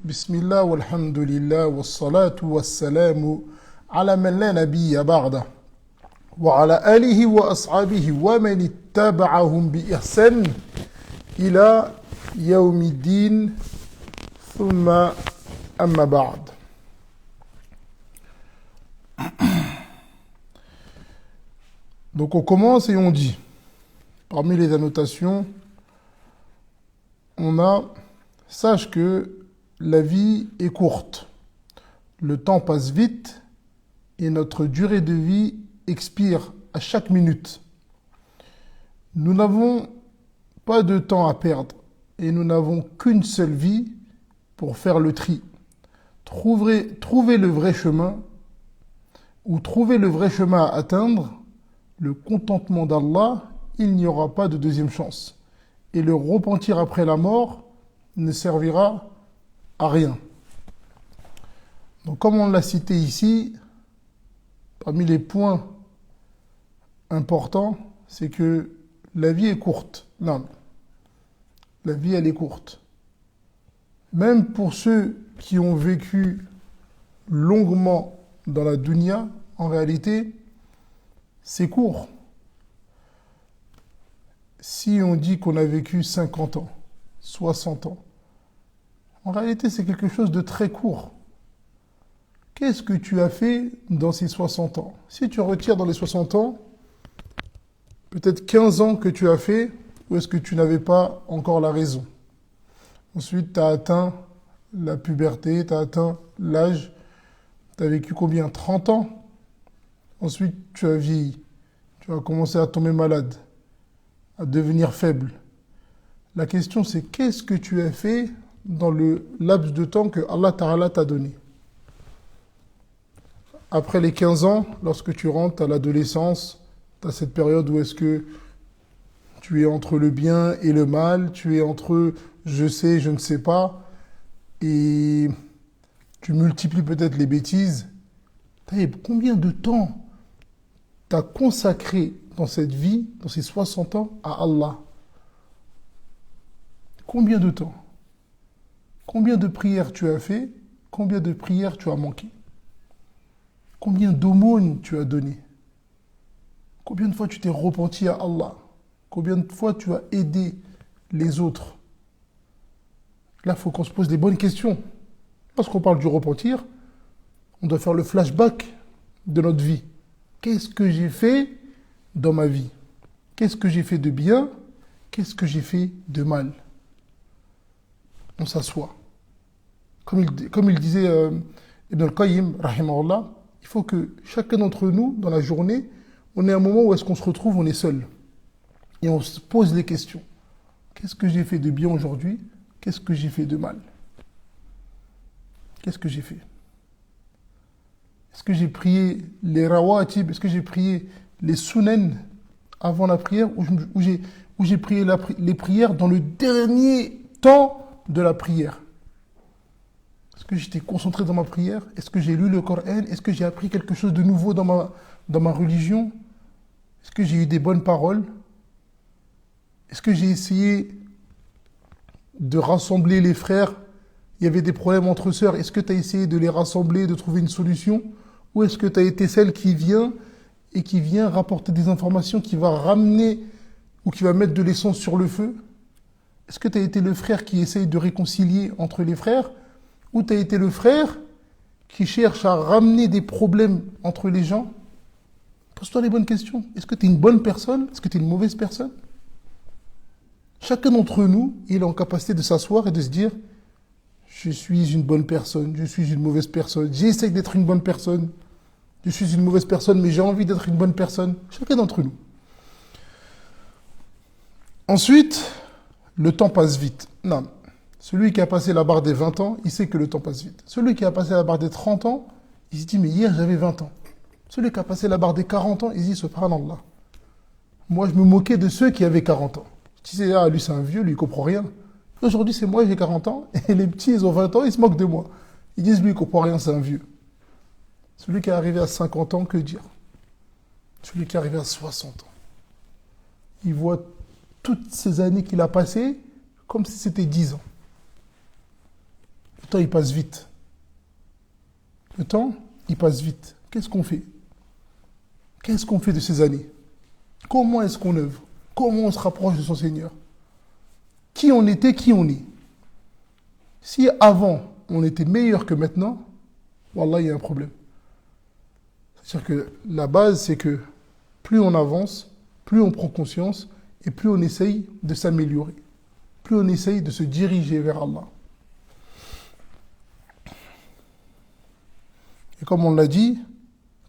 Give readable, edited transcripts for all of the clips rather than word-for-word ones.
بسم الله والحمد لله والصلاة والسلام على من لا نبي بعده وعلى آله وأصحابه ومن اتبعهم بإحسان إلى يوم الدين ثم أما بعد. Donc on commence et on dit, parmi les annotations, on a, sache que la vie est courte, le temps passe vite et notre durée de vie expire à chaque minute. Nous n'avons pas de temps à perdre et nous n'avons qu'une seule vie pour faire le tri. Trouver le vrai chemin ou trouver le vrai chemin à atteindre, le contentement d'Allah, il n'y aura pas de deuxième chance. Et le repentir après la mort ne servira à rien. Donc comme on l'a cité ici, parmi les points importants, c'est que la vie est courte. Non, la vie elle est courte. Même pour ceux qui ont vécu longuement dans la dunya, en réalité, c'est court. Si on dit qu'on a vécu 50 ans, 60 ans, en réalité, c'est quelque chose de très court. Qu'est-ce que tu as fait dans ces 60 ans? Si tu retires dans les 60 ans, peut-être 15 ans que tu as fait, ou est-ce que tu n'avais pas encore la raison? Ensuite, tu as atteint la puberté, tu as atteint l'âge, tu as vécu combien? 30 ans? Ensuite, tu as vieilli, tu as commencé à tomber malade, à devenir faible. La question, c'est qu'est-ce que tu as fait dans le laps de temps que Allah Ta'ala t'a donné? Après les 15 ans, lorsque tu rentres à l'adolescence, tu as cette période où est-ce que tu es entre le bien et le mal, tu es entre je sais, je ne sais pas, et tu multiplies peut-être les bêtises. Combien de temps tu as consacré dans cette vie, dans ces 60 ans, à Allah? Combien de temps? Combien de prières tu as fait? Combien de prières tu as manqué? Combien d'aumônes tu as donné? Combien de fois tu t'es repenti à Allah? Combien de fois tu as aidé les autres? Là, il faut qu'on se pose des bonnes questions. Lorsqu'on parle du repentir, on doit faire le flashback de notre vie. Qu'est-ce que j'ai fait dans ma vie? Qu'est-ce que j'ai fait de bien? Qu'est-ce que j'ai fait de mal? On s'assoit. Comme il disait Ibn al-Qayyim, rahimahullah, il faut que chacun d'entre nous, dans la journée, on ait un moment où est-ce qu'on se retrouve, on est seul. Et on se pose les questions. Qu'est-ce que j'ai fait de bien aujourd'hui? Qu'est-ce que j'ai fait de mal? Qu'est-ce que j'ai fait? Est-ce que j'ai prié les rawatib? Est-ce que j'ai prié les sunan avant la prière? Ou j'ai prié les prières dans le dernier temps de la prière? Est-ce que j'étais concentré dans ma prière? Est-ce que j'ai lu le Coran? Est-ce que j'ai appris quelque chose de nouveau dans ma religion? Est-ce que j'ai eu des bonnes paroles? Est-ce que j'ai essayé de rassembler les frères? Il y avait des problèmes entre sœurs. Est-ce que tu as essayé de les rassembler, de trouver une solution? Ou est-ce que tu as été celle qui vient rapporter des informations, qui va ramener ou qui va mettre de l'essence sur le feu? Est-ce que tu as été le frère qui essaye de réconcilier entre les frères? Ou tu as été le frère qui cherche à ramener des problèmes entre les gens? Pose-toi les bonnes questions. Est-ce que tu es une bonne personne? Est-ce que tu es une mauvaise personne? Chacun d'entre nous, il est en capacité de s'asseoir et de se dire « Je suis une bonne personne, je suis une mauvaise personne, j'essaie d'être une bonne personne, je suis une mauvaise personne, mais j'ai envie d'être une bonne personne. » Chacun d'entre nous. Ensuite, le temps passe vite. Non. Celui qui a passé la barre des 20 ans, il sait que le temps passe vite. Celui qui a passé la barre des 30 ans, il se dit « Mais hier, j'avais 20 ans. » Celui qui a passé la barre des 40 ans, il se dit « Subhanallah. » Moi, je me moquais de ceux qui avaient 40 ans. Je disais « Ah, lui, c'est un vieux, lui, il comprend rien. » Aujourd'hui, c'est moi, j'ai 40 ans, et les petits, ils ont 20 ans, ils se moquent de moi. Ils disent « Lui, il comprend rien, c'est un vieux. » Celui qui est arrivé à 50 ans, que dire? Celui qui est arrivé à 60 ans. Il voit toutes ces années qu'il a passées comme si c'était 10 ans. Le temps, il passe vite. Le temps, il passe vite. Qu'est-ce qu'on fait? Qu'est-ce qu'on fait de ces années? Comment est-ce qu'on œuvre? Comment on se rapproche de son Seigneur? Qui on était, qui on est? Si avant, on était meilleur que maintenant, wallah, il y a un problème. C'est-à-dire que la base, c'est que plus on avance, plus on prend conscience et plus on essaye de s'améliorer. Plus on essaye de se diriger vers Allah. Et comme on l'a dit,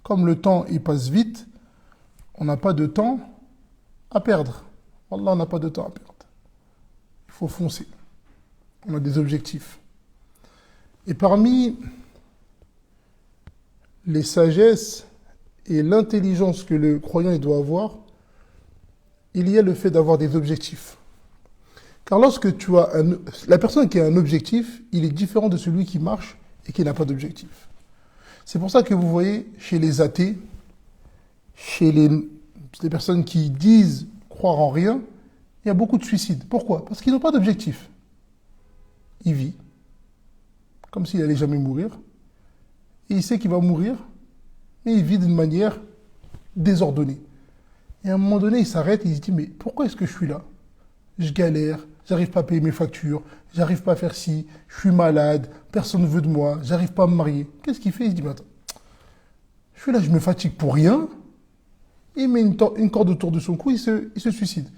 comme le temps il passe vite, on n'a pas de temps à perdre. Wallah, on n'a pas de temps à perdre. Il faut foncer. On a des objectifs. Et parmi les sagesses et l'intelligence que le croyant il doit avoir, il y a le fait d'avoir des objectifs. Car lorsque la personne qui a un objectif, il est différent de celui qui marche et qui n'a pas d'objectif. C'est pour ça que vous voyez chez les athées, chez les personnes qui disent croire en rien, il y a beaucoup de suicides. Pourquoi? Parce qu'ils n'ont pas d'objectif. Il vit, comme s'il n'allait jamais mourir, et il sait qu'il va mourir, mais il vit d'une manière désordonnée. Et à un moment donné, il s'arrête et il se dit, mais pourquoi est-ce que je suis là? Je galère, j'arrive pas à payer mes factures, j'arrive pas à faire ci, je suis malade, personne ne veut de moi, j'arrive pas à me marier. Qu'est-ce qu'il fait? Il se dit, mais attends, je suis là, je me fatigue pour rien, il met une corde autour de son cou, il se suicide.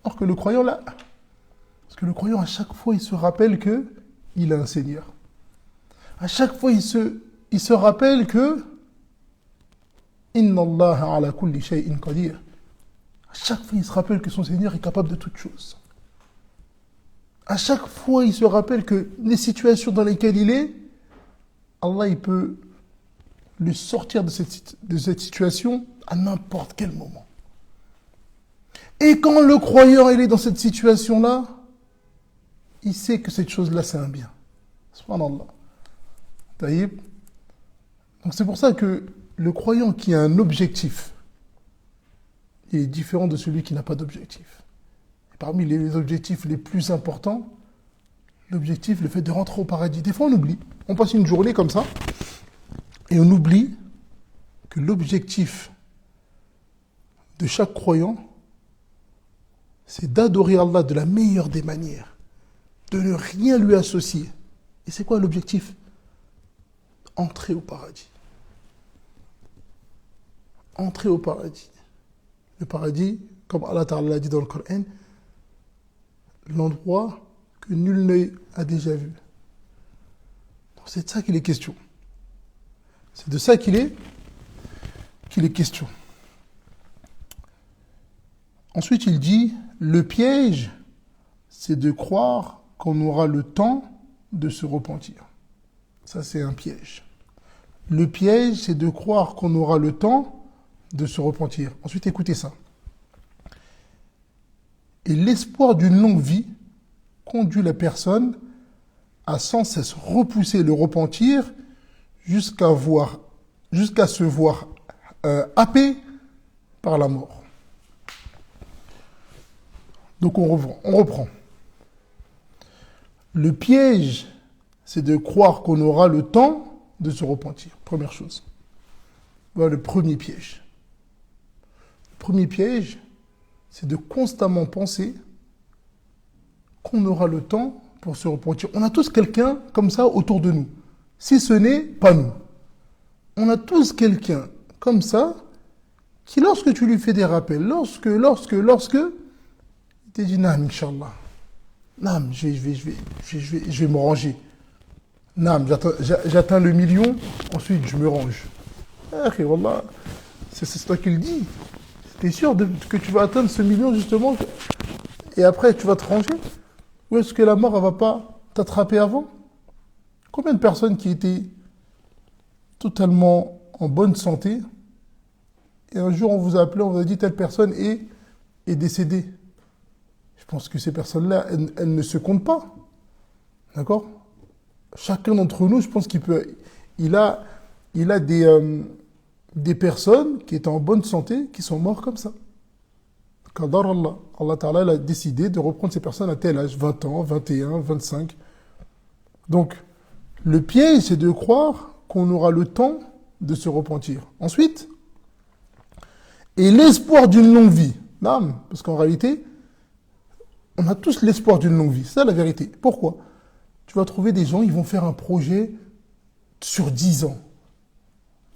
Alors que le croyant, là, parce que le croyant, à chaque fois, il se rappelle qu'il a un Seigneur. À chaque fois, il se rappelle que Inna Allah ala kulli shay'in qadir. À chaque fois, il se rappelle que son Seigneur est capable de toutes choses. À chaque fois, il se rappelle que les situations dans lesquelles il est, Allah, il peut le sortir de cette situation à n'importe quel moment. Et quand le croyant il est dans cette situation-là, il sait que cette chose-là, c'est un bien. Subhanallah. Taïb. Donc c'est pour ça que le croyant qui a un objectif, il est différent de celui qui n'a pas d'objectif. Et parmi les objectifs les plus importants, l'objectif, le fait de rentrer au paradis. Des fois, on oublie. On passe une journée comme ça, et on oublie que l'objectif de chaque croyant, c'est d'adorer Allah de la meilleure des manières, de ne rien lui associer. Et c'est quoi l'objectif? Entrer au paradis. Entrer au paradis. Le paradis, comme Allah Ta'ala l'a dit dans le Coran, l'endroit que nul n'œil a déjà vu. Donc c'est de ça qu'il est question. C'est de ça qu'il est question. Ensuite, il dit, le piège, c'est de croire qu'on aura le temps de se repentir. Ça, c'est un piège. Le piège, c'est de croire qu'on aura le temps de se repentir. Ensuite, écoutez ça. Et l'espoir d'une longue vie conduit la personne à sans cesse repousser le repentir jusqu'à se voir happé par la mort. Donc on reprend. Le piège, c'est de croire qu'on aura le temps de se repentir. Première chose. Voilà le premier piège. Le premier piège, c'est de constamment penser qu'on aura le temps pour se repentir. On a tous quelqu'un comme ça autour de nous, si ce n'est pas nous. On a tous quelqu'un comme ça qui, lorsque tu lui fais des rappels, lorsque, il te dit, Naam, Inch'Allah. Naam, je vais me ranger. Naam, j'atteins le million, ensuite je me range. Ah, wallah, c'est toi qui le dis. T'es sûr que tu vas atteindre ce million justement et après tu vas te ranger? Ou est-ce que la mort ne va pas t'attraper avant? Combien de personnes qui étaient totalement en bonne santé et un jour on vous a appelé, on vous a dit telle personne est décédée? Je pense que ces personnes-là, elles ne se comptent pas. D'accord? Chacun d'entre nous, je pense il a des personnes qui étaient en bonne santé, qui sont mortes comme ça. Qadar Allah. Allah Ta'ala a décidé de reprendre ces personnes à tel âge, 20 ans, 21, 25. Donc, Le piège, c'est de croire qu'on aura le temps de se repentir. Ensuite, et l'espoir d'une longue vie. Non, parce qu'en réalité, on a tous l'espoir d'une longue vie. C'est ça la vérité. Pourquoi? Tu vas trouver des gens, ils vont faire un projet sur 10 ans.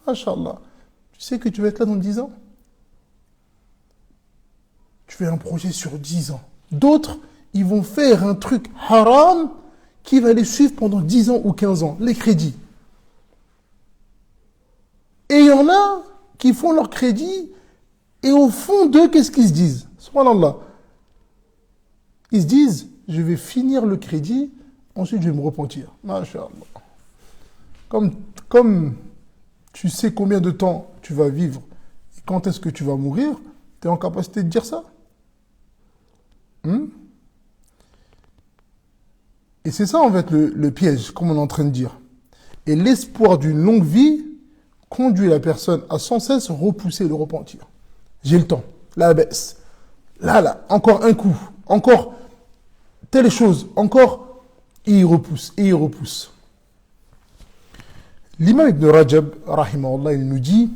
Inch'Allah. Tu sais que tu vas être là dans 10 ans? Tu fais un projet sur 10 ans. D'autres, ils vont faire un truc haram qui va les suivre pendant 10 ans ou 15 ans. Les crédits. Et il y en a qui font leur crédit et au fond d'eux, qu'est-ce qu'ils se disent? Subhanallah. Ils se disent, je vais finir le crédit, ensuite je vais me repentir. Masha'Allah. Comme tu sais combien de temps tu vas vivre et quand est-ce que tu vas mourir, tu es en capacité de dire ça. Et c'est ça en fait le piège, comme on est en train de dire. Et l'espoir d'une longue vie conduit la personne à sans cesse repousser le repentir. J'ai le temps, la baisse. Là, encore un coup, encore telle chose, encore, et il repousse, et il repousse. L'imam Ibn Rajab, rahimahullah, il nous dit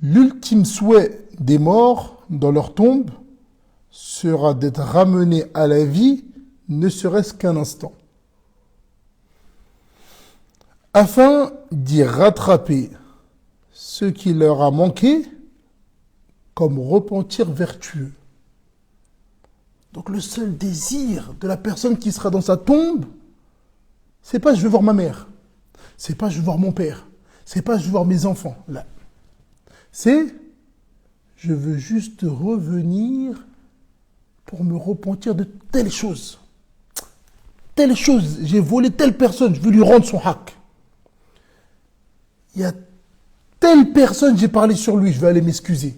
l'ultime souhait des morts dans leur tombe sera d'être ramenés à la vie, ne serait-ce qu'un instant, afin d'y rattraper ce qui leur a manqué comme repentir vertueux. Donc le seul désir de la personne qui sera dans sa tombe, c'est pas je veux voir ma mère, c'est pas je veux voir mon père, c'est pas je veux voir mes enfants, là. C'est je veux juste revenir pour me repentir de telle chose. Telle chose, j'ai volé telle personne, je veux lui rendre son haq. Il y a telle personne, j'ai parlé sur lui, je vais aller m'excuser.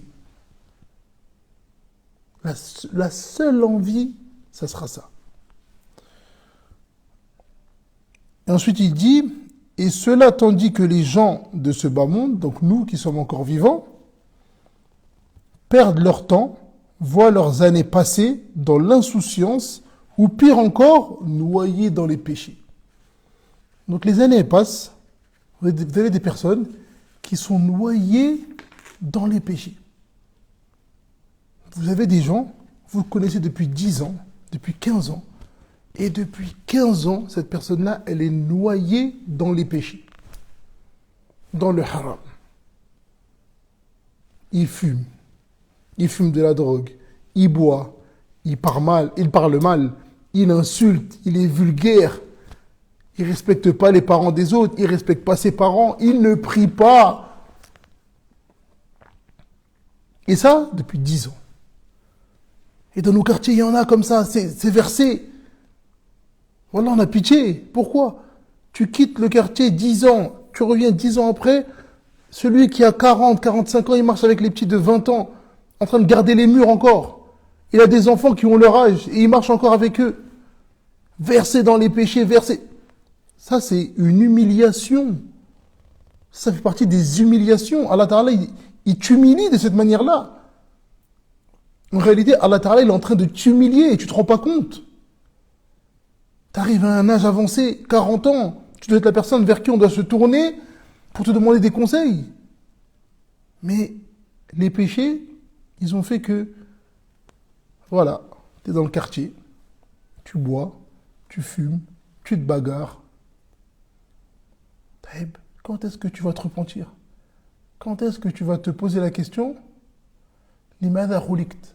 La seule envie, ça sera ça. Et ensuite il dit, et cela tandis que les gens de ce bas monde, donc nous qui sommes encore vivants, perdent leur temps, voient leurs années passer dans l'insouciance, ou pire encore, noyés dans les péchés. Donc les années passent, vous avez des personnes qui sont noyées dans les péchés. Vous avez des gens, vous connaissez depuis 10 ans, depuis 15 ans, et depuis 15 ans, cette personne-là, elle est noyée dans les péchés, dans le haram. Il fume de la drogue, il boit, il parle mal, il insulte, il est vulgaire, il ne respecte pas les parents des autres, il ne respecte pas ses parents, il ne prie pas. Et ça, depuis 10 ans. Et dans nos quartiers, il y en a comme ça, c'est versé. Voilà, on a pitié. Pourquoi? Tu quittes le quartier 10 ans, tu reviens 10 ans après, celui qui a 40, 45 ans, il marche avec les petits de 20 ans, en train de garder les murs encore. Il a des enfants qui ont leur âge, et il marche encore avec eux. Versé dans les péchés, versé. Ça, c'est une humiliation. Ça fait partie des humiliations. Allah Ta'ala, il t'humilie de cette manière-là. En réalité, Allah Ta'ala, il est en train de t'humilier et tu ne te rends pas compte. Tu arrives à un âge avancé, 40 ans, tu dois être la personne vers qui on doit se tourner pour te demander des conseils. Mais les péchés, ils ont fait que, voilà, tu es dans le quartier, tu bois, tu fumes, tu te bagarres. Taïb, quand est-ce que tu vas te repentir? Quand est-ce que tu vas te poser la question, Limadha khulikt?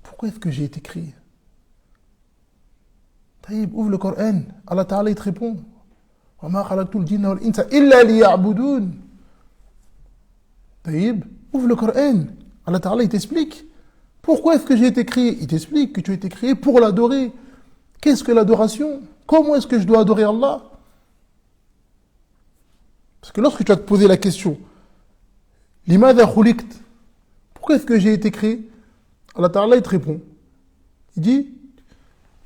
Pourquoi est-ce que j'ai été créé? Taïb, ouvre le Coran, Allah Ta'ala il te répond. Wa ma khalaqtul jinna wal insa illa liya'budun. Taïb, ouvre le Coran, Allah Ta'ala il t'explique. Pourquoi est-ce que j'ai été créé? Il t'explique que tu as été créé pour l'adorer. Qu'est-ce que l'adoration? Comment est-ce que je dois adorer Allah? Parce que lorsque tu vas te poser la question, Limadha khulikt? Pourquoi est-ce que j'ai été créé? Allah Ta'ala il te répond. Il dit,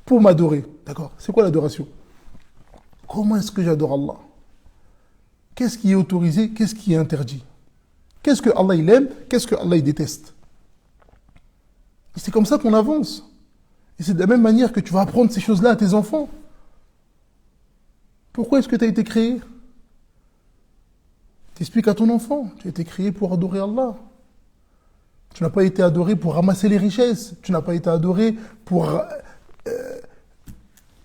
pour m'adorer. D'accord? C'est quoi l'adoration? Comment est-ce que j'adore Allah? Qu'est-ce qui est autorisé? Qu'est-ce qui est interdit? Qu'est-ce que Allah il aime? Qu'est-ce que Allah il déteste? Et c'est comme ça qu'on avance. Et c'est de la même manière que tu vas apprendre ces choses-là à tes enfants. Pourquoi est-ce que tu as été créé? T'expliques à ton enfant, tu as été créé pour adorer Allah. Tu n'as pas été adoré pour ramasser les richesses. Tu n'as pas été adoré pour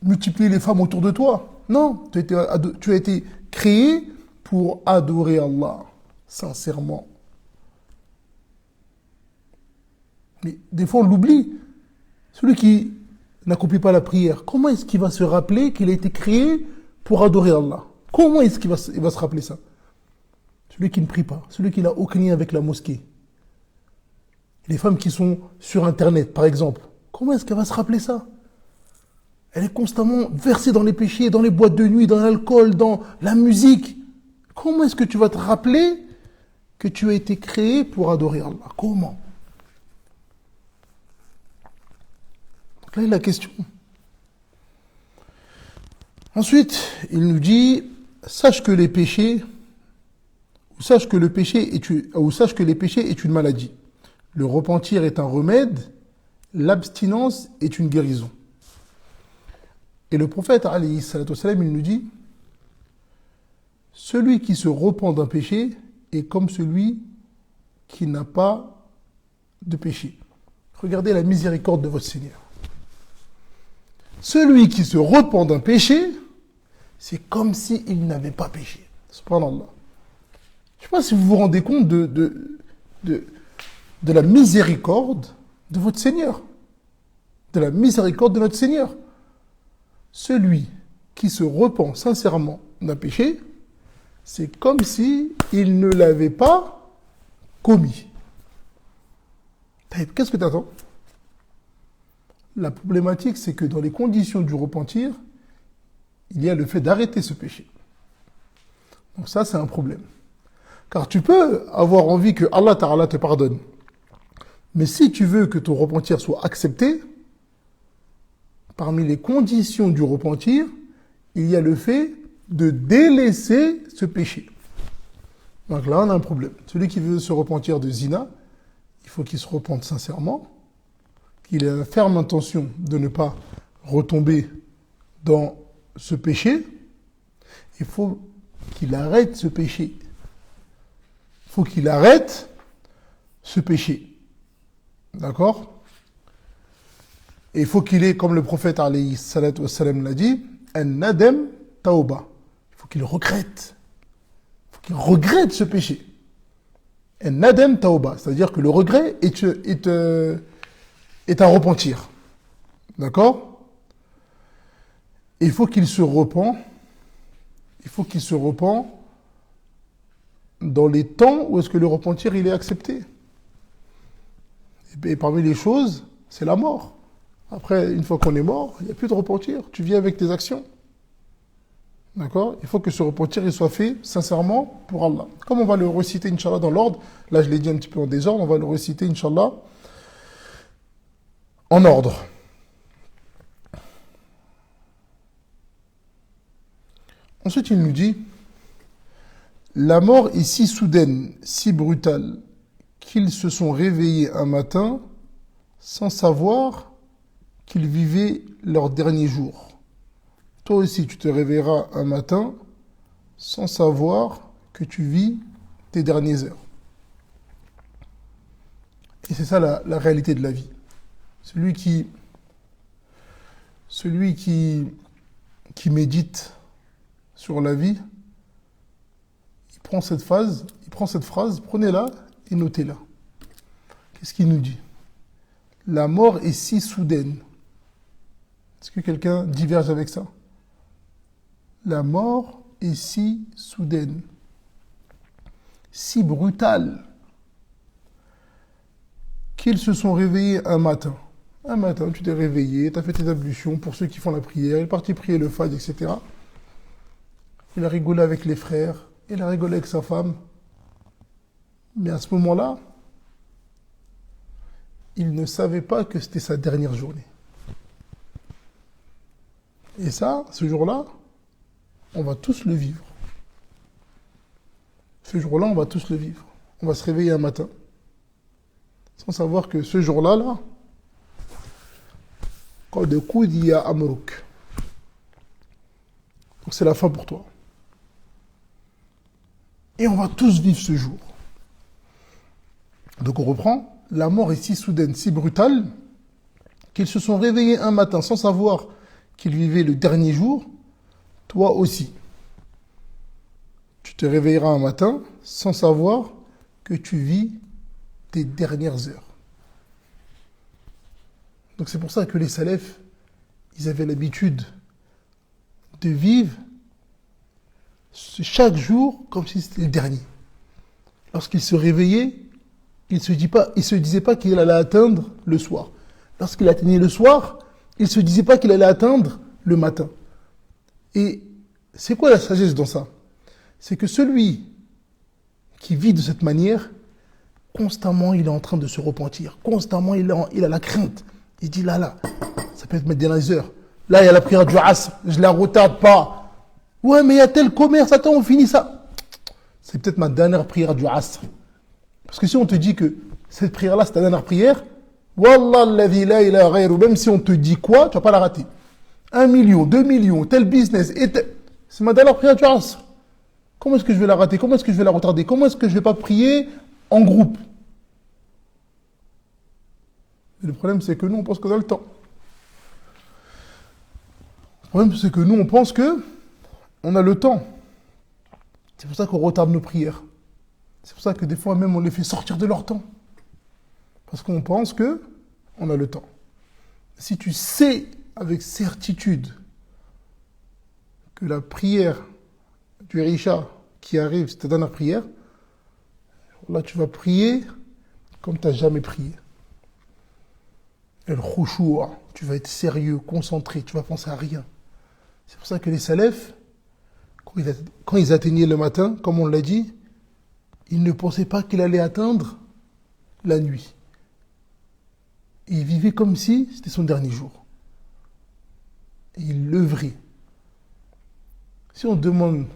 multiplier les femmes autour de toi. Non, tu as été créé pour adorer Allah, sincèrement. Mais des fois, on l'oublie. Celui qui n'accomplit pas la prière, comment est-ce qu'il va se rappeler qu'il a été créé pour adorer Allah? Comment est-ce qu'il va se rappeler ça? Celui qui ne prie pas, celui qui n'a aucun lien avec la mosquée. Les femmes qui sont sur Internet, par exemple, comment est-ce qu'elle va se rappeler ça? Elle est constamment versée dans les péchés, dans les boîtes de nuit, dans l'alcool, dans la musique. Comment est-ce que tu vas te rappeler que tu as été créé pour adorer Allah? Comment? Donc là, il y a la question. Ensuite, il nous dit, sache que les péchés, ou sache que les péchés est une maladie. Le repentir est un remède, l'abstinence est une guérison. Et le prophète, alayhi salatu wassalam, il nous dit, celui qui se repent d'un péché est comme celui qui n'a pas de péché. Regardez la miséricorde de votre Seigneur. Celui qui se repent d'un péché, c'est comme s'il n'avait pas péché. Subhanallah. Je ne sais pas si vous vous rendez compte de la miséricorde de votre Seigneur. De la miséricorde de notre Seigneur. Celui qui se repent sincèrement d'un péché, c'est comme si il ne l'avait pas commis. Qu'est-ce que tu attends? La problématique, c'est que dans les conditions du repentir, il y a le fait d'arrêter ce péché. Donc ça, c'est un problème. Car tu peux avoir envie que Allah Ta'ala te pardonne. Mais si tu veux que ton repentir soit accepté, parmi les conditions du repentir, il y a le fait de délaisser ce péché. Donc là, on a un problème. Celui qui veut se repentir de zina, il faut qu'il se repente sincèrement, qu'il ait la ferme intention de ne pas retomber dans ce péché. Il faut qu'il arrête ce péché. Il faut qu'il arrête ce péché. D'accord? Et il faut qu'il ait, comme le prophète alayhi salatu wassalam l'a dit, un nadem tauba. Il faut qu'il regrette. Il faut qu'il regrette ce péché. Un nadem tauba, c'est-à-dire que le regret est un repentir. D'accord? Et il faut qu'il se repent. Il faut qu'il se repent dans les temps où est-ce que le repentir il est accepté. Et parmi les choses, c'est la mort. Après, une fois qu'on est mort, il n'y a plus de repentir. Tu vis avec tes actions. D'accord? Il faut que ce repentir il soit fait sincèrement pour Allah. Comme on va le reciter, Inch'Allah, dans l'ordre, là je l'ai dit un petit peu en désordre, on va le reciter, Inch'Allah, en ordre. Ensuite, il nous dit, la mort est si soudaine, si brutale, qu'ils se sont réveillés un matin sans savoir qu'ils vivaient leur dernier jour. Toi aussi, tu te réveilleras un matin sans savoir que tu vis tes dernières heures. Et c'est ça la réalité de la vie. Celui qui médite sur la vie, il prend cette phrase, prenez-la et notez-la. Qu'est-ce qu'il nous dit? La mort est si soudaine. Est-ce que quelqu'un diverge avec ça? La mort est si soudaine, si brutale, qu'ils se sont réveillés un matin. Un matin, tu t'es réveillé, tu as fait tes ablutions pour ceux qui font la prière, il est parti prier le fajr, etc. Il a rigolé avec les frères, il a rigolé avec sa femme. Mais à ce moment-là, il ne savait pas que c'était sa dernière journée. Et ça, ce jour-là, on va tous le vivre. Ce jour-là, on va tous le vivre. On va se réveiller un matin, sans savoir que ce jour-là, qad qudiya amruk. Donc c'est la fin pour toi. Et on va tous vivre ce jour. Donc on reprend. La mort est si soudaine, si brutale, qu'ils se sont réveillés un matin sans savoir qu'ils vivaient le dernier jour. Toi aussi. Tu te réveilleras un matin sans savoir que tu vis tes dernières heures. Donc c'est pour ça que les salafs, ils avaient l'habitude de vivre chaque jour comme si c'était le dernier. Lorsqu'ils se réveillaient, il se disait pas qu'il allait atteindre le soir. Lorsqu'il atteignait le soir, il se disait pas qu'il allait atteindre le matin. Et c'est quoi la sagesse dans ça? C'est que celui qui vit de cette manière, constamment il est en train de se repentir. Constamment il a la crainte. Il dit là, ça peut être mes dernières heures. Là, il y a la prière du Asr, je la retarde pas. Ouais, mais il y a tel commerce, attends, on finit ça. C'est peut-être ma dernière prière du Asr. Parce que si on te dit que cette prière-là, c'est ta dernière prière, Wallah, alladhi la ilaha ghayru, même si on te dit quoi, tu vas pas la rater. 1 million, 2 millions, tel business, c'est ma dernière prière du Asr. Comment est-ce que je vais la rater? Comment est-ce que je vais la retarder? Comment est-ce que je vais pas prier en groupe? Et le problème, c'est que nous, on pense qu'on a le temps. Le problème, c'est que nous, on pense que on a le temps. C'est pour ça qu'on retarde nos prières. C'est pour ça que des fois, même, on les fait sortir de leur temps. Parce qu'on pense que on a le temps. Si tu sais avec certitude que la prière du Risha qui arrive, c'est ta dernière prière, là, tu vas prier comme tu n'as jamais prié. El khushu', tu vas être sérieux, concentré, tu vas penser à rien. C'est pour ça que les salafs, quand ils atteignaient le matin, comme on l'a dit, ils ne pensaient pas qu'il allait atteindre la nuit. Et ils vivaient comme si c'était son dernier jour. Et ils l'œuvraient. Si on demande,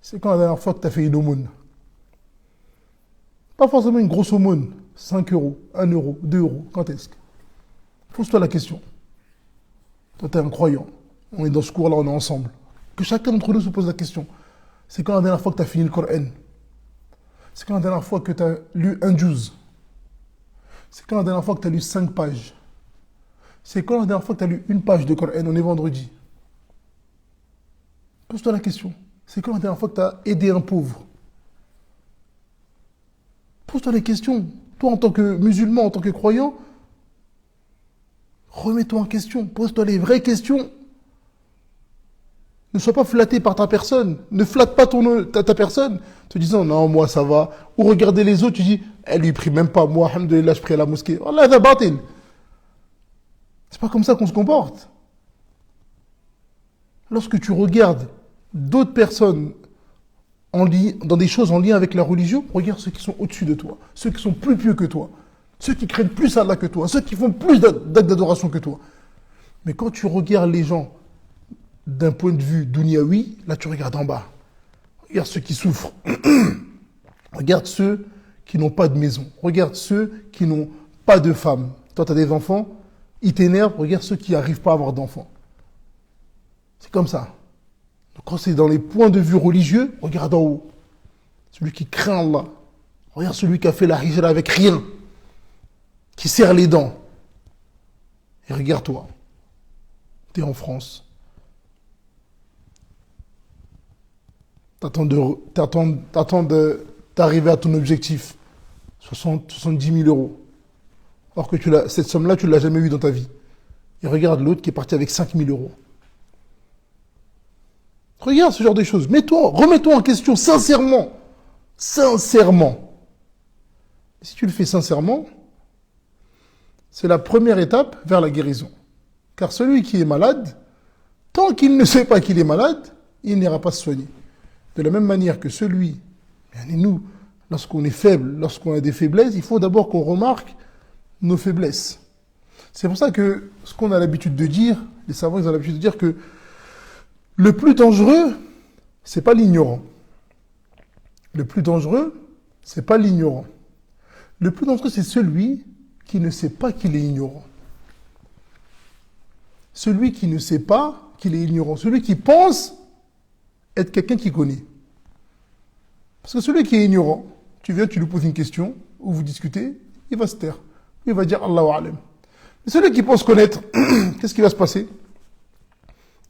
c'est quand la dernière fois que tu as fait une aumône? Pas forcément une grosse aumône, 5 euros, 1 euro, 2 euros, quand est-ce que? Pose-toi la question. Toi, tu es un croyant. On est dans ce cours-là, on est ensemble. Que chacun d'entre nous se pose la question. C'est quand la dernière fois que tu as fini le Coran? C'est quand la dernière fois que tu as lu un juz? C'est quand la dernière fois que tu as lu 5 pages? C'est quand la dernière fois que tu as lu une page de Coran? On est vendredi. Pose-toi la question. C'est quand la dernière fois que tu as aidé un pauvre? Pose-toi les questions. Toi, en tant que musulman, en tant que croyant, remets-toi en question. Pose-toi les vraies questions. Ne sois pas flatté par ta personne. Ne flatte pas ta personne. Te disant, non, moi, ça va. Ou regarder les autres, tu dis, elle lui prie même pas. Moi, alhamdoulilah, je prie à la mosquée. Allah, t'as batil. C'est pas comme ça qu'on se comporte. Lorsque tu regardes d'autres personnes dans des choses en lien avec la religion, regarde ceux qui sont au-dessus de toi, ceux qui sont plus pieux que toi, ceux qui craignent plus Allah que toi, ceux qui font plus d'actes d'adoration que toi. Mais quand tu regardes les gens d'un point de vue dunyaoui, là tu regardes en bas. Regarde ceux qui souffrent. Regarde ceux qui n'ont pas de maison. Regarde ceux qui n'ont pas de femme. Toi, tu as des enfants, ils t'énervent. Regarde ceux qui n'arrivent pas à avoir d'enfants. C'est comme ça. Donc, quand c'est dans les points de vue religieux, regarde en haut. Celui qui craint Allah. Regarde celui qui a fait la hijra avec rien. Qui serre les dents. Et regarde-toi. Tu es en France. T'attends d'arriver à ton objectif. 70 000 euros. Alors que cette somme-là, tu ne l'as jamais eue dans ta vie. Et regarde l'autre qui est parti avec 5 000 euros. Regarde ce genre de choses. Remets-toi en question sincèrement. Sincèrement. Et si tu le fais sincèrement, c'est la première étape vers la guérison. Car celui qui est malade, tant qu'il ne sait pas qu'il est malade, il n'ira pas se soigner. De la même manière que nous, lorsqu'on est faible, lorsqu'on a des faiblesses, il faut d'abord qu'on remarque nos faiblesses. C'est pour ça que ce qu'on a l'habitude de dire, les savants ils ont l'habitude de dire que le plus dangereux, c'est pas l'ignorant. Le plus dangereux, c'est pas l'ignorant. Le plus dangereux, c'est celui qui ne sait pas qu'il est ignorant. Celui qui ne sait pas qu'il est ignorant. Celui qui pense être quelqu'un qui connaît. Parce que celui qui est ignorant, tu viens, tu lui poses une question, ou vous discutez, il va se taire. Il va dire Allahu A'lam. Mais celui qui pense connaître, qu'est-ce qui va se passer?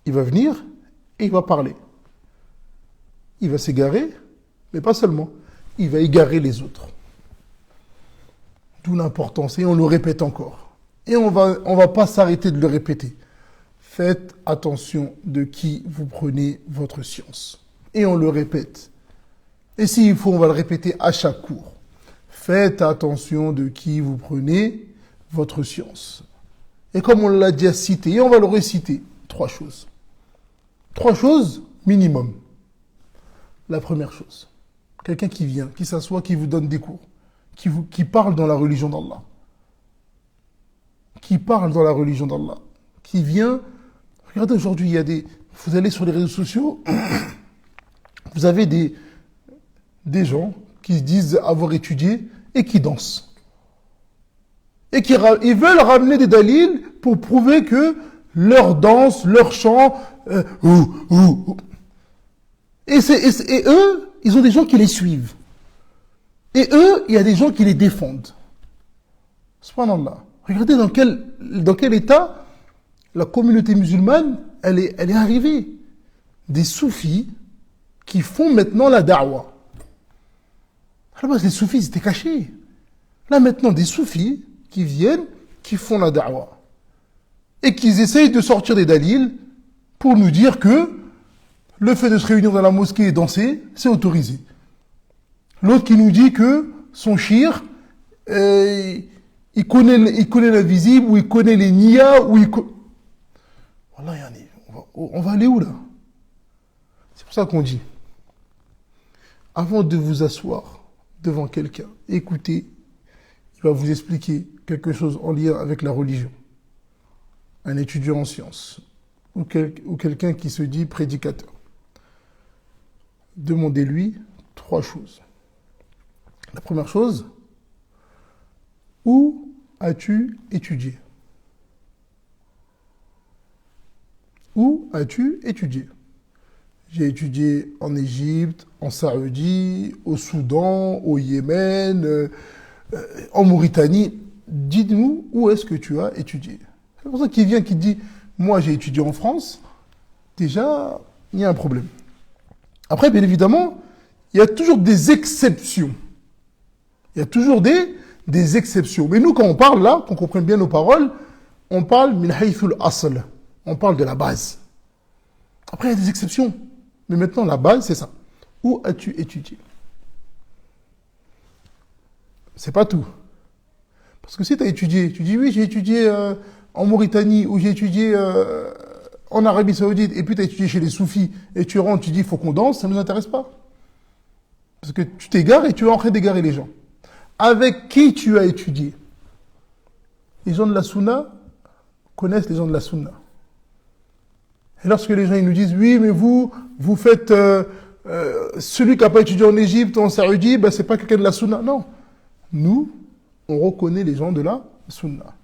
Il va venir et il va parler. Il va s'égarer, mais pas seulement. Il va égarer les autres. D'où l'importance, et on le répète encore. Et on va pas s'arrêter de le répéter. Faites attention de qui vous prenez votre science. Et on le répète. Et s'il faut, on va le répéter à chaque cours. Faites attention de qui vous prenez votre science. Et comme on l'a déjà cité, et on va le réciter, 3 choses. 3 choses minimum. La première chose, quelqu'un qui vient, qui s'assoit, qui vous donne des cours, qui parle dans la religion d'Allah. Qui parle dans la religion d'Allah. Qui vient, regardez aujourd'hui, vous allez sur les réseaux sociaux, vous avez des gens qui disent avoir étudié et qui dansent. Et ils veulent ramener des dalils pour prouver que leur danse, leur chant, et eux, ils ont des gens qui les suivent. Et eux, il y a des gens qui les défendent. Subhanallah. Regardez dans quel état la communauté musulmane, elle est arrivée. Des soufis qui font maintenant la da'wah. À la base, les soufis, ils étaient cachés. Là, maintenant, des soufis qui viennent, qui font la da'wah. Et qui essayent de sortir des dalils pour nous dire que le fait de se réunir dans la mosquée et danser, c'est autorisé. L'autre qui nous dit que son shir, il connaît l'invisible, ou il connaît les niyas, ou il connaît... Wallah, on va aller où là? C'est pour ça qu'on dit, avant de vous asseoir devant quelqu'un, écoutez, il va vous expliquer quelque chose en lien avec la religion. Un étudiant en sciences, ou quelqu'un qui se dit prédicateur. Demandez-lui 3 choses. La première chose, où as-tu étudié? Où as-tu étudié? J'ai étudié en Égypte, en Saoudie, au Soudan, au Yémen, en Mauritanie. Dites-nous où est-ce que tu as étudié. C'est pour ça qu'il vient, qui dit, moi j'ai étudié en France. Déjà, il y a un problème. Après, bien évidemment, il y a toujours des exceptions. Il y a toujours des exceptions. Mais nous, quand on parle là, qu'on comprenne bien nos paroles, on parle min haythul asl. On parle de la base. Après, il y a des exceptions. Mais maintenant, la base, c'est ça. Où as-tu étudié? C'est pas tout. Parce que si tu as étudié, tu dis oui, j'ai étudié en Mauritanie, ou j'ai étudié en Arabie Saoudite, et puis tu as étudié chez les soufis, et tu rentres, tu dis il faut qu'on danse, ça ne nous intéresse pas. Parce que tu t'égares et tu es en train d'égarer les gens. Avec qui tu as étudié? Les gens de la Sunna connaissent les gens de la Sunna. Et lorsque les gens ils nous disent oui, mais vous faites celui qui n'a pas étudié en Égypte, en Saoudie, ben, c'est pas quelqu'un de la Sunna. Non. Nous, on reconnaît les gens de la Sunna.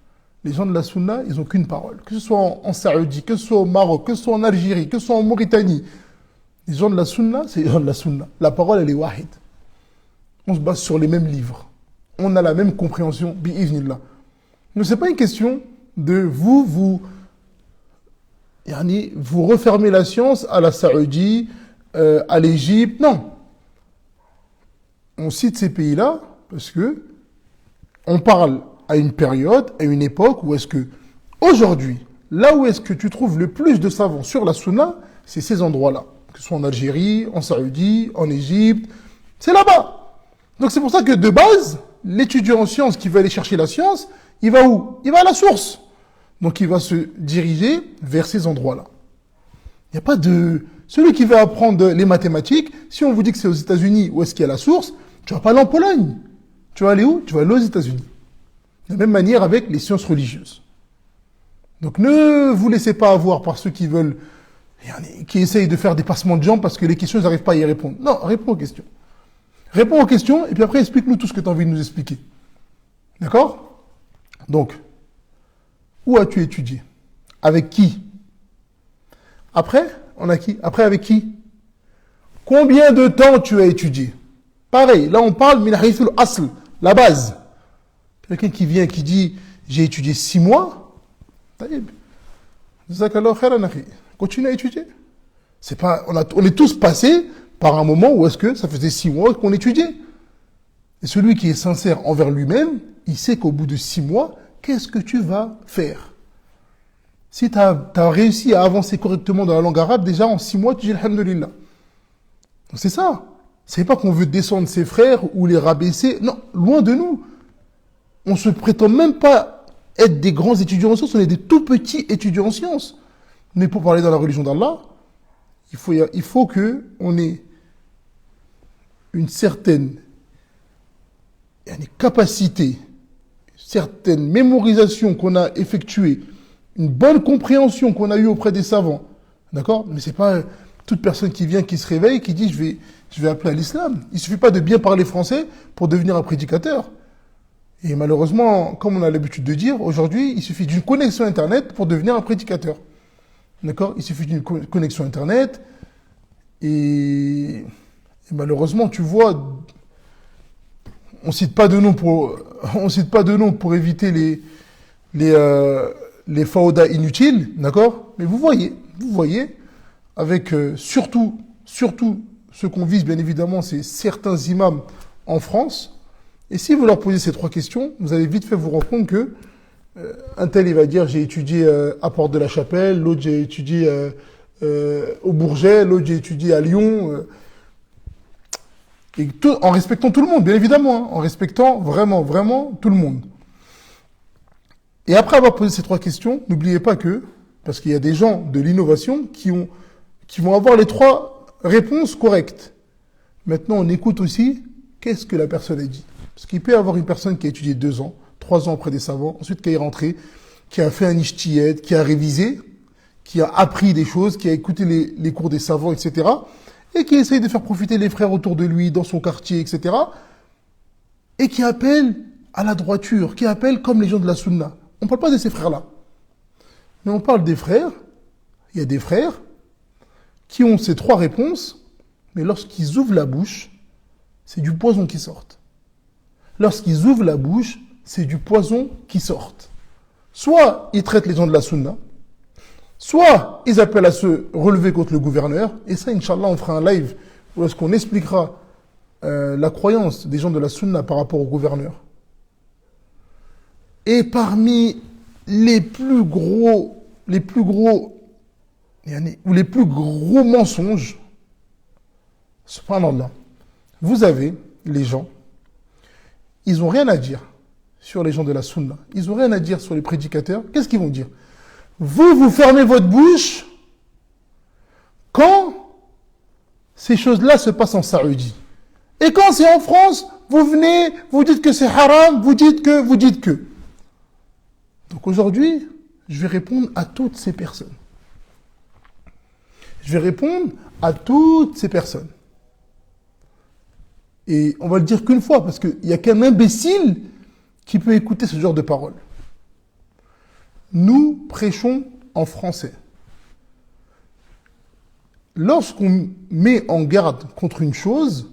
Les gens de la Sunna, ils n'ont qu'une parole. Que ce soit en Saoudie, que ce soit au Maroc, que ce soit en Algérie, que ce soit en Mauritanie. Les gens de la Sunna, c'est les gens de la Sunna. La parole, elle est wahid. On se base sur les mêmes livres. On a la même compréhension, bi'iznillah. Mais c'est pas une question de vous refermez la science à la Saoudie, à l'Égypte. Non. On cite ces pays-là parce que on parle à une période, à une époque où est-ce que, aujourd'hui, là où est-ce que tu trouves le plus de savants sur la Sunna, c'est ces endroits-là. Que ce soit en Algérie, en Saoudie, en Égypte. C'est là-bas. Donc c'est pour ça que de base, l'étudiant en sciences qui veut aller chercher la science, il va où? Il va à la source. Donc il va se diriger vers ces endroits-là. Il n'y a pas de... Celui qui veut apprendre les mathématiques, si on vous dit que c'est aux États-Unis où est-ce qu'il y a la source, tu vas pas aller en Pologne. Tu vas aller où? Tu vas aller aux États-Unis. De la même manière avec les sciences religieuses. Donc ne vous laissez pas avoir par ceux qui veulent, qui essayent de faire des passements de jambes parce que les questions, ils n'arrivent pas à y répondre. Non, réponds aux questions. Réponds aux questions et puis après explique-nous tout ce que tu as envie de nous expliquer. D'accord? Donc, où as-tu étudié? Avec qui? Après, on a qui? Après, avec qui? Combien de temps tu as étudié? Pareil, là on parle min haythul asl, la base. Quelqu'un qui vient, qui dit j'ai étudié 6 mois, taïb. Jazakallahu khairan akhi. Continue à étudier. C'est pas, on est tous passés par un moment où est-ce que ça faisait 6 mois qu'on étudiait. Et celui qui est sincère envers lui-même, il sait qu'au bout de 6 mois, qu'est-ce que tu vas faire? Si tu as réussi à avancer correctement dans la langue arabe, déjà en 6 mois, tu dis alhamdulillah. Donc c'est ça. C'est pas qu'on veut descendre ses frères ou les rabaisser. Non, loin de nous. On se prétend même pas être des grands étudiants en sciences, on est des tout petits étudiants en sciences. Mais pour parler dans la religion d'Allah, il faut que on ait une certaine capacité, une certaine mémorisation qu'on a effectuée, une bonne compréhension qu'on a eue auprès des savants. D'accord? Mais c'est pas toute personne qui vient, qui se réveille, qui dit je vais appeler à l'islam. Il suffit pas de bien parler français pour devenir un prédicateur. Et malheureusement, comme on a l'habitude de dire, aujourd'hui, il suffit d'une connexion Internet pour devenir un prédicateur. D'accord? Il suffit d'une connexion Internet. Et malheureusement, tu vois, on cite pas de nom pour éviter les faoudas inutiles. D'accord? Mais vous voyez, avec surtout, ce qu'on vise, bien évidemment, c'est certains imams en France. Et si vous leur posez ces 3 questions, vous allez vite fait vous rendre compte que un tel, il va dire j'ai étudié à Porte de la Chapelle, l'autre j'ai étudié au Bourget, l'autre j'ai étudié à Lyon. Et tout, en respectant tout le monde, bien évidemment, hein, en respectant vraiment tout le monde. Et après avoir posé ces 3 questions, n'oubliez pas que, parce qu'il y a des gens de l'innovation qui vont avoir les 3 réponses correctes. Maintenant, on écoute aussi qu'est-ce que la personne a dit. Parce qu'il peut y avoir une personne qui a étudié 2 ans, 3 ans auprès des savants, ensuite qui est rentré, qui a fait un ijtihad, qui a révisé, qui a appris des choses, qui a écouté les cours des savants, etc. Et qui essaye de faire profiter les frères autour de lui, dans son quartier, etc. Et qui appelle à la droiture, qui appelle comme les gens de la sunna. On ne parle pas de ces frères-là. Mais on parle des frères. Il y a des frères qui ont ces 3 réponses, mais lorsqu'ils ouvrent la bouche, c'est du poison qui sort. Lorsqu'ils ouvrent la bouche, c'est du poison qui sort. Soit ils traitent les gens de la sunna, soit ils appellent à se relever contre le gouverneur, et ça, Inch'Allah, on fera un live où est-ce qu'on expliquera la croyance des gens de la sunna par rapport au gouverneur. Et parmi les plus gros mensonges, subhanallah, vous avez les gens, ils n'ont rien à dire sur les gens de la sunna. Ils n'ont rien à dire sur les prédicateurs. Qu'est-ce qu'ils vont dire? Vous fermez votre bouche quand ces choses-là se passent en Saoudi. Et quand c'est en France, vous venez, vous dites que c'est haram, vous dites que. Donc aujourd'hui, je vais répondre à toutes ces personnes. Et on va le dire qu'une fois, parce qu'il n'y a qu'un imbécile qui peut écouter ce genre de paroles. Nous prêchons en français. Lorsqu'on met en garde contre une chose,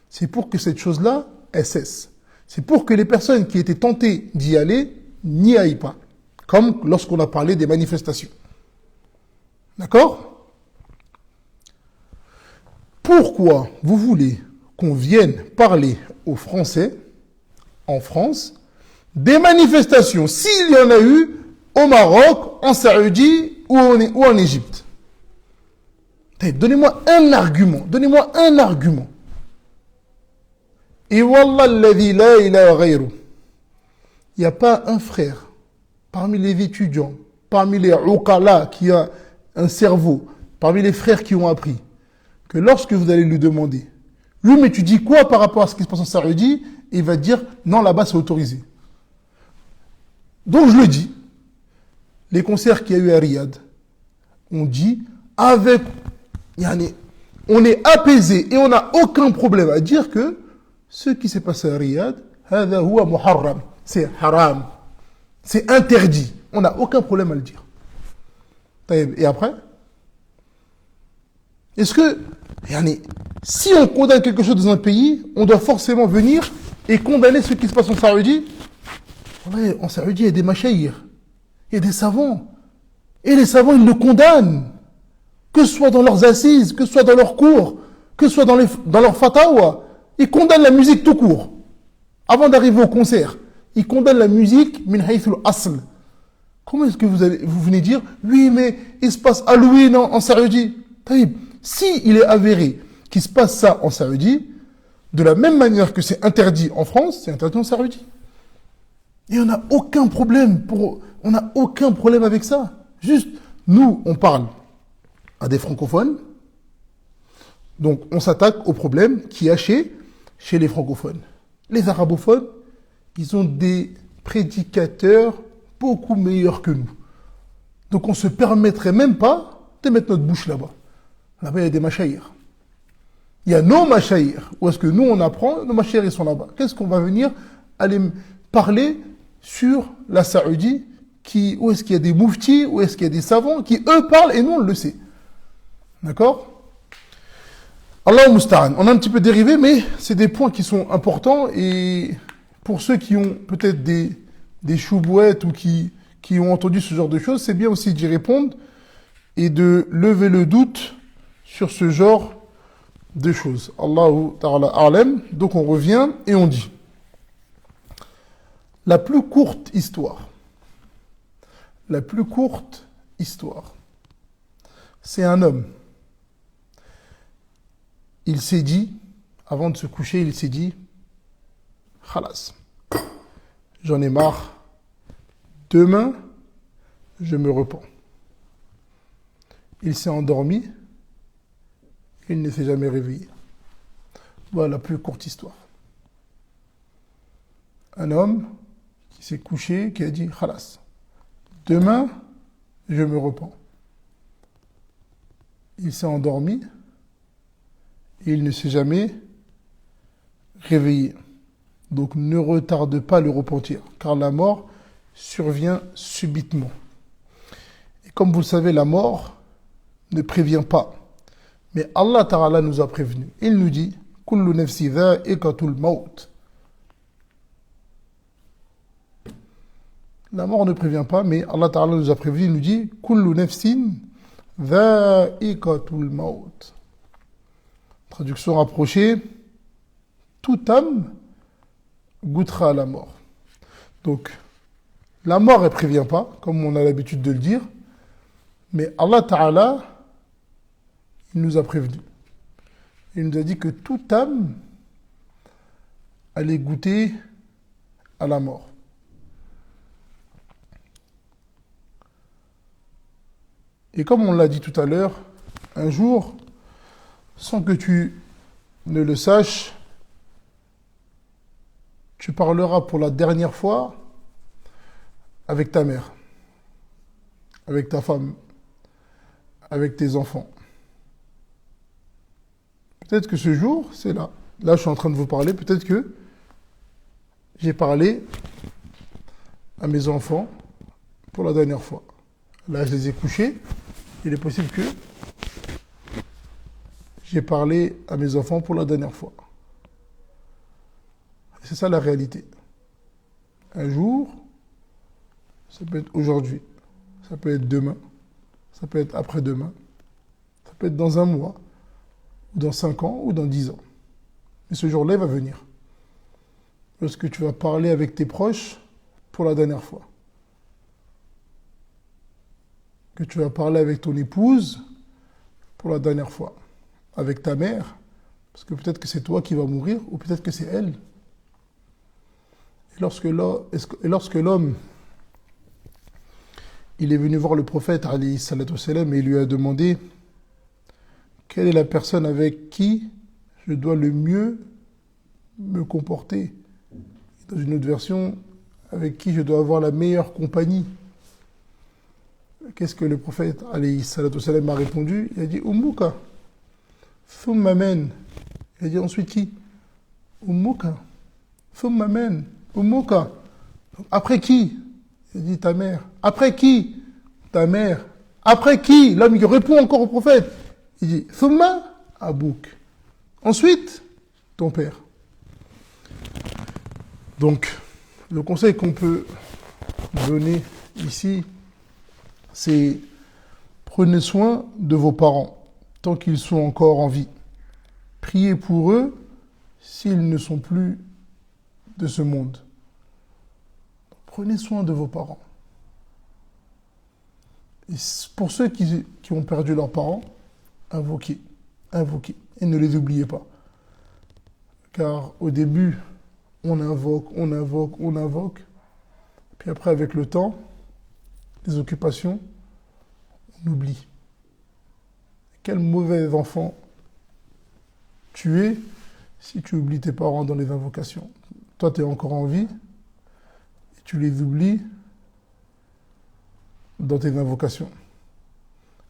c'est pour que cette chose-là, elle cesse. C'est pour que les personnes qui étaient tentées d'y aller n'y aillent pas. Comme lorsqu'on a parlé des manifestations. D'accord? Pourquoi vous voulez qu'on vienne parler aux Français, en France, des manifestations, s'il y en a eu, au Maroc, en Saoudi ou en Égypte? Donnez-moi un argument. Et wallah alladhi la ilaha ghayru. Il n'y a pas un frère parmi les étudiants, parmi les uqala qui a un cerveau, parmi les frères qui ont appris, que lorsque vous allez lui demander, lui, mais tu dis quoi par rapport à ce qui se passe en Saoudi? Il va dire, non, là-bas c'est autorisé. Donc je le dis, les concerts qu'il y a eu à Riyad, on dit, on est apaisé et on n'a aucun problème à dire que ce qui s'est passé à Riyad, هذا هو محرم, c'est haram, c'est interdit. On n'a aucun problème à le dire. Et après, Est-ce que, si on condamne quelque chose dans un pays, on doit forcément venir et condamner ce qui se passe en Saoudie? Ouais, en Saoudie, il y a des machaïrs, il y a des savants. Et les savants, ils le condamnent. Que ce soit dans leurs assises, que ce soit dans leurs cours, que ce soit dans leurs fatawa. Ils condamnent la musique tout court. Avant d'arriver au concert, ils condamnent la musique min haythul asl. Comment est-ce que vous venez dire, oui, mais il se passe Halloween en Saoudie? Si il est avéré qu'il se passe ça en Saoudie, de la même manière que c'est interdit en France, c'est interdit en Saoudie. Et on n'a aucun problème avec ça. Juste, nous, on parle à des francophones, donc on s'attaque au problème qui est chez les francophones. Les arabophones, ils ont des prédicateurs beaucoup meilleurs que nous. Donc on ne se permettrait même pas de mettre notre bouche là-bas. Là-bas, il y a des machaïrs. Il y a nos machaïrs. Où est-ce que nous, on apprend? Nos machaïrs, ils sont là-bas. Qu'est-ce qu'on va venir aller parler sur la Saoudie? Où est-ce qu'il y a des mouftis? Où est-ce qu'il y a des savants qui, eux, parlent et nous, on le sait. D'accord? Allahu musta'an. On a un petit peu dérivé, mais c'est des points qui sont importants et pour ceux qui ont peut-être des choubouettes ou qui ont entendu ce genre de choses, c'est bien aussi d'y répondre et de lever le doute sur ce genre de choses. Allahu ta'ala a'lam. Donc on revient et on dit la plus courte histoire. La plus courte histoire. C'est un homme. Il s'est dit, avant de se coucher, il s'est dit, khalas, j'en ai marre, demain, je me repens. Il s'est endormi, il ne s'est jamais réveillé. Voilà la plus courte histoire. Un homme qui s'est couché, qui a dit, khalas, demain, je me repens. Il s'est endormi, et il ne s'est jamais réveillé. Donc ne retarde pas le repentir, car la mort survient subitement. Et comme vous le savez, la mort ne prévient pas. Mais Allah Ta'ala nous a prévenus. Il nous dit « Kullu nafsi dha'iqatul maut » La mort ne prévient pas, mais Allah Ta'ala nous a prévenus. Il nous dit « Kullu nafsin dha'iqatul maut » Traduction rapprochée, toute âme goûtera à la mort. Donc, la mort, elle ne prévient pas, comme on a l'habitude de le dire, mais Allah Ta'ala, il nous a prévenus. Il nous a dit que toute âme allait goûter à la mort. Et comme on l'a dit tout à l'heure, un jour, sans que tu ne le saches, tu parleras pour la dernière fois avec ta mère, avec ta femme, avec tes enfants. Peut-être que ce jour, c'est là. Là, je suis en train de vous parler. Peut-être que j'ai parlé à mes enfants pour la dernière fois. Là, je les ai couchés. Il est possible que j'ai parlé à mes enfants pour la dernière fois. C'est ça la réalité. Un jour, ça peut être aujourd'hui, ça peut être demain, ça peut être après-demain, ça peut être dans un mois, ou dans 5 ans, ou dans 10 ans. Mais ce jour-là, il va venir. Lorsque tu vas parler avec tes proches pour la dernière fois. Que tu vas parler avec ton épouse pour la dernière fois. Avec ta mère, parce que peut-être que c'est toi qui vas mourir, ou peut-être que c'est elle. Et lorsque l'homme, il est venu voir le prophète, alayhi salatu wassalam, et il lui a demandé quelle est la personne avec qui je dois le mieux me comporter. Dans une autre version, avec qui je dois avoir la meilleure compagnie. Qu'est-ce que le prophète, alayhi salatu wassalam, a répondu? Il a dit « Ummuka ». Thumma men. Il a dit ensuite qui? Ummuka. Thumma men. Ummuka. Après qui? Il a dit ta mère. Après qui? Ta mère. Après qui? L'homme il répond encore au prophète. Il dit Thumma abouk. Ensuite, ton père. Donc, le conseil qu'on peut donner ici, c'est prenez soin de vos parents tant qu'ils sont encore en vie. Priez pour eux s'ils ne sont plus de ce monde. Prenez soin de vos parents. Et pour ceux qui ont perdu leurs parents, invoquez, invoquez. Et ne les oubliez pas. Car au début, on invoque. Puis après, avec le temps, les occupations, on oublie. Quel mauvais enfant tu es si tu oublies tes parents dans les invocations. Toi, tu es encore en vie et tu les oublies dans tes invocations.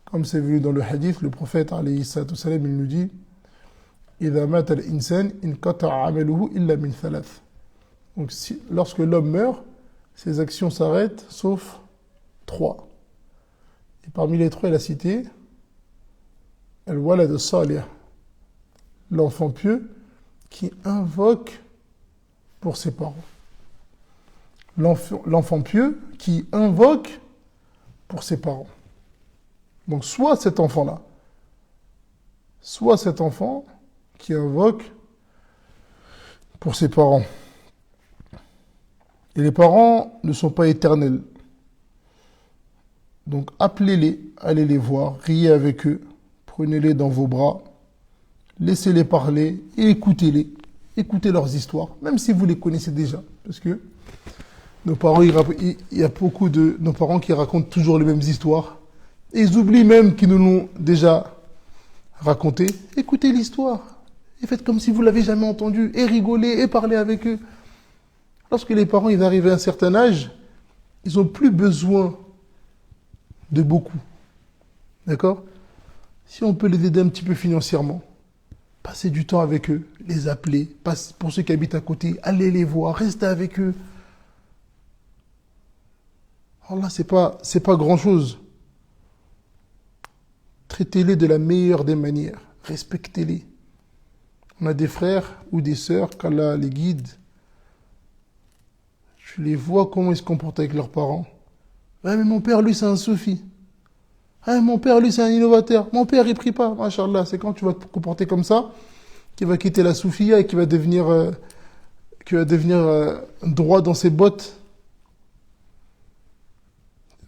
Comme c'est vu dans le hadith, le prophète, alayhi salatu salam, il nous dit إِذَا مَاتَ الْإِنسَانِ إِنْقَطَعَ عَمَلُهُ إِلَّا مِنْ ثَلَاثٍ. Donc, lorsque l'homme meurt, ses actions s'arrêtent, sauf 3. Et parmi les 3, il a cité Al-Walad Salih, l'enfant pieux qui invoque pour ses parents. L'enfant pieux qui invoque pour ses parents. Donc, soit cet enfant-là, soit cet enfant qui invoque pour ses parents. Et les parents ne sont pas éternels. Donc appelez-les, allez les voir, riez avec eux, prenez-les dans vos bras, laissez-les parler et écoutez-les. Écoutez leurs histoires, même si vous les connaissez déjà. Parce que nos parents, il y a beaucoup de nos parents qui racontent toujours les mêmes histoires. Et ils oublient même qu'ils nous l'ont déjà raconté. Écoutez l'histoire. Et faites comme si vous l'avez jamais entendu. Et rigolez et parlez avec eux. Lorsque les parents ils arrivent à un certain âge, ils n'ont plus besoin de beaucoup. D'accord? Si on peut les aider un petit peu financièrement, passez du temps avec eux, les appeler, pour ceux qui habitent à côté, allez les voir, restez avec eux. Alors là, c'est pas grand-chose. Traitez-les de la meilleure des manières. Respectez-les. On a des frères ou des sœurs, qu'Allah les guide. Je les vois comment ils se comportent avec leurs parents. Ouais, mais mon père, lui, c'est un soufi. Ah, mon père, lui, c'est un innovateur. Mon père, il prie pas. Machallah, c'est quand tu vas te comporter comme ça qu'il va quitter la soufia et qu'il va devenir, droit dans ses bottes.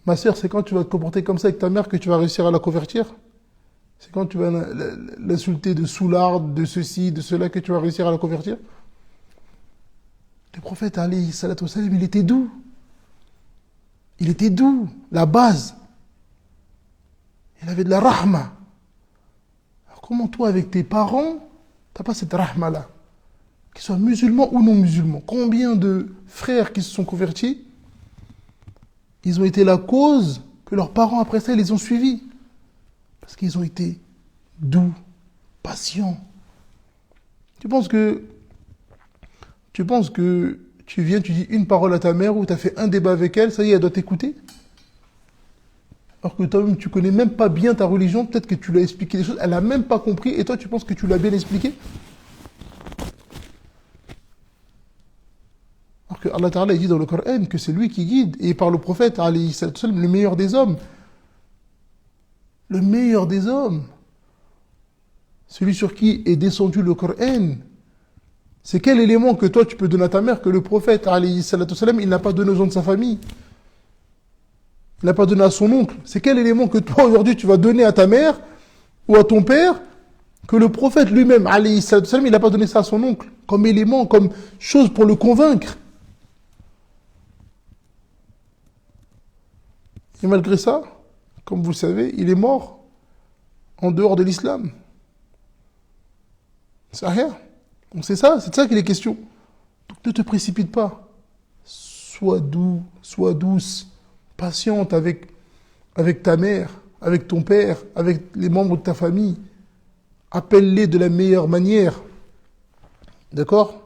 Ma sœur, c'est quand tu vas te comporter comme ça avec ta mère que tu vas réussir à la convertir. C'est quand tu vas l'insulter de soularde, de ceci, de cela, que tu vas réussir à la convertir. Le prophète, alayhi salatu wassalam, il était doux. Il était doux, la base. Il avait de la rahma. Alors comment toi, avec tes parents, t'as pas cette rahma-là? Qu'ils soient musulmans ou non musulmans. Combien de frères qui se sont convertis, ils ont été la cause que leurs parents, après ça, ils les ont suivis. Parce qu'ils ont été doux, patients. Tu penses que tu viens, tu dis une parole à ta mère ou tu as fait un débat avec elle, ça y est, elle doit t'écouter? Alors que toi-même, tu connais même pas bien ta religion, peut-être que tu lui as expliqué des choses, elle n'a même pas compris, et toi, tu penses que tu l'as bien expliqué? Alors que Allah Ta'ala dit dans le Coran que c'est lui qui guide, et par le prophète, alayhi salatu wassalam, le meilleur des hommes. Le meilleur des hommes. Celui sur qui est descendu le Coran. C'est quel élément que toi tu peux donner à ta mère que le prophète, alayhi salatu wassalam, il n'a pas donné aux gens de sa famille? Il n'a pas donné à son oncle. C'est quel élément que toi aujourd'hui tu vas donner à ta mère ou à ton père que le prophète lui-même, alayhi salatu wassalam, il n'a pas donné ça à son oncle? Comme élément, comme chose pour le convaincre. Et malgré ça, comme vous le savez, il est mort en dehors de l'islam. C'est rien. Donc c'est de ça qu'il est question. Donc ne te précipite pas. Sois doux, sois douce, patiente avec ta mère, avec ton père, avec les membres de ta famille. Appelle-les de la meilleure manière. D'accord?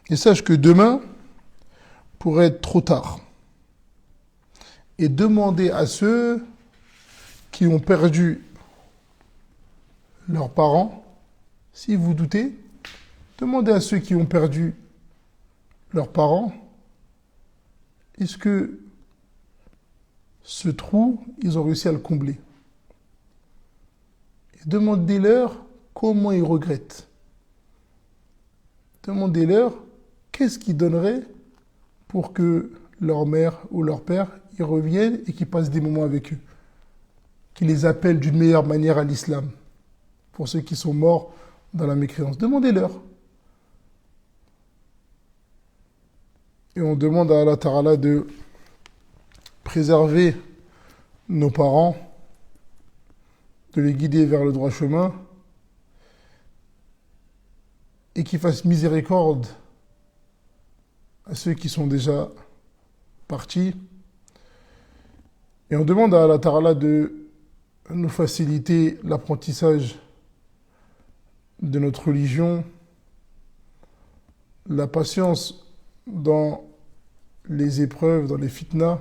Et sache que demain pourrait être trop tard. Et demandez à ceux qui ont perdu leurs parents, si vous doutez, demandez à ceux qui ont perdu leurs parents, est-ce que ce trou, ils ont réussi à le combler? Et demandez-leur comment ils regrettent. Demandez-leur qu'est-ce qu'ils donneraient pour que leur mère ou leur père y reviennent et qu'ils passent des moments avec eux. Qu'ils les appellent d'une meilleure manière à l'islam. Pour ceux qui sont morts dans la mécréance. Demandez-leur. Et on demande à Allah Ta'ala de préserver nos parents, de les guider vers le droit chemin et qu'il fasse miséricorde à ceux qui sont déjà partis. Et on demande à Allah Ta'ala de nous faciliter l'apprentissage de notre religion, la patience dans les épreuves, dans les fitnas,